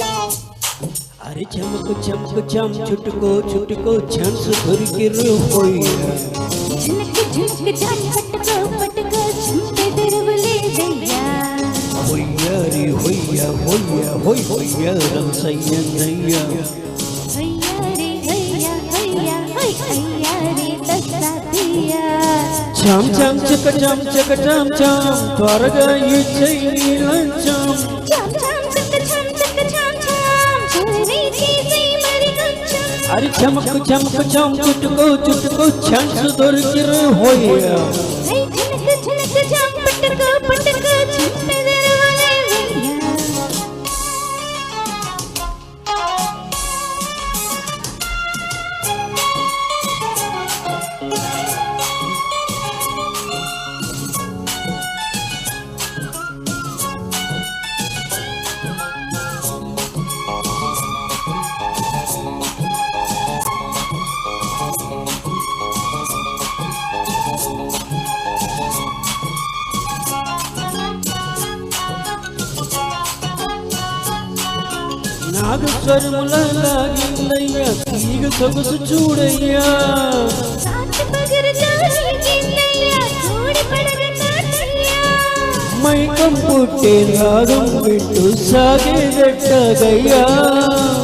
अरे चमक चमक चम छुटको छुटको छंस धुर गिर होइया झनक झनक चम पटको पटको छंपे दरवले दैया होइया रे होइया होइया होय होइया रम सैया दैया हैया रे हैया हैया होय हैया रे दस्ता दिया चम चम चक चम चक चम चम त्वरग इच्छै नीलंचम चम चम चक चम चक चम चम चोरी चीज़े मरी गंचम अरे चमक चमक चम छुटको छुटको छंस धुर गिर होइया है झनक झनक चम पटको पटको छंपे दरवले दैया నాగస్వర ములలాగిల్లయ్య తీగ సొగసు చూడయ్యా साथ पगर जानी गिन्नैया थोड़ी पड़ग नाटैया మైకం పుట్టే రాగం విట్టు సాగేదెట్టగయ్యా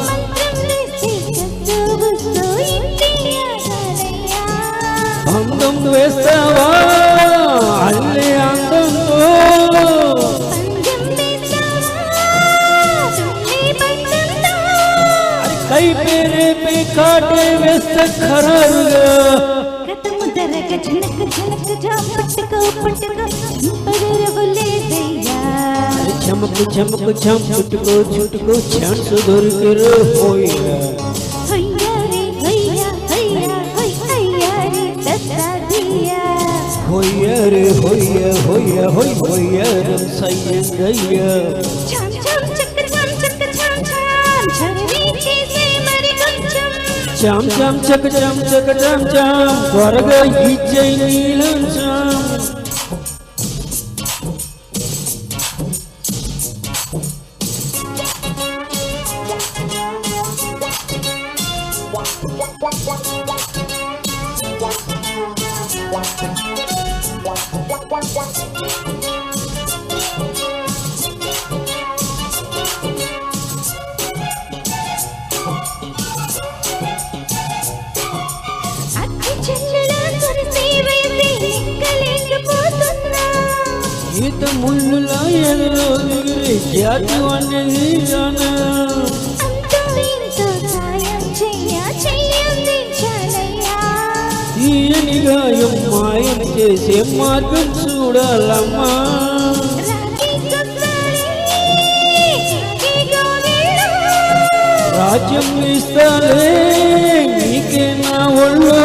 मंत्रम वेसे कस्तो बुस्तो इंटिया गालैया భంగం వేస్తావా అల్లే అందంతో पंजम बेसावा तुमने बंदंदा కై పేరే పే కాటే వేస్త ఖరారుగా कदम दरग झनक झनक जा पटको पटको पदर बोले दैया చమకు చమకు చం చుట్టుకో చుట్టుకో ఛాన్స్ దొరికిరు పోయిగా हैया रे हैया हैया होय हैया रे दस्ता दिया होइया रे होइया होइया होय होइया रम सैया छम छम चक छम चक छम छम झरनी चीज़े मरी गंचम चम चम चक चम चक चम चम त्वरग इच्छै नीलंचम అక్కి చెల్లెల కురిసే వేసి నిక్కలేకపోతున్నా ఈత ముళ్ళులా ఎల్లో దిగిరి జాతి అనేది జానా అంతో ఇంతో సాయం చెయ్యంది చాలయ్యా తీయని గాయం మాయం చేసే మార్గం చూడాలమ్మా రాగి కొత్తారే రాగి గోవిలో రాజ్యం ఇస్తాలే నీకే నా ఒళ్ళు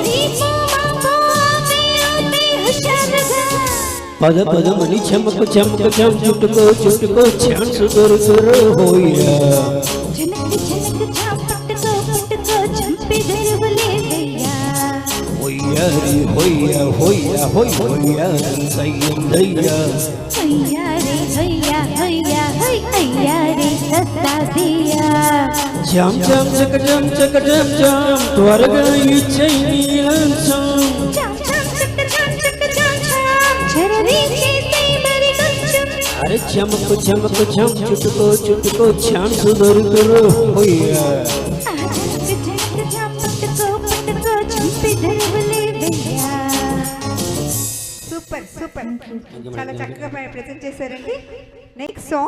రీపో మాపో ఆపే ఆపే హుషారుగా పద పదమని చెమకు చెమకు చెం చుట్టుకో చుట్టుకో ఛాన్స్ దొరుకురు హోయ్యా झनक झनक जा पटको पटको चंपे दरवले दैया होइया रे होइया होइया होय होइया सैया हैया रे हैया हैया होय हैया रे दस्ता दिया चम चम चक चम चक चम चम त्वरग इच्छै नीलंचम चम चम चक चम चक चम चम झरनी चीज़े मरी गंचम अरे चमक चमक चम छुटको छुटको ఛాన్స్ దొరికిరు హోయ్యా झनक झनक जा पटको पटको चंपे दरवले दैया సూపర్ సూపర్ చాలా చక్కగా ప్రెజెంట్ చేశారండి నెక్స్ట్ సాంగ్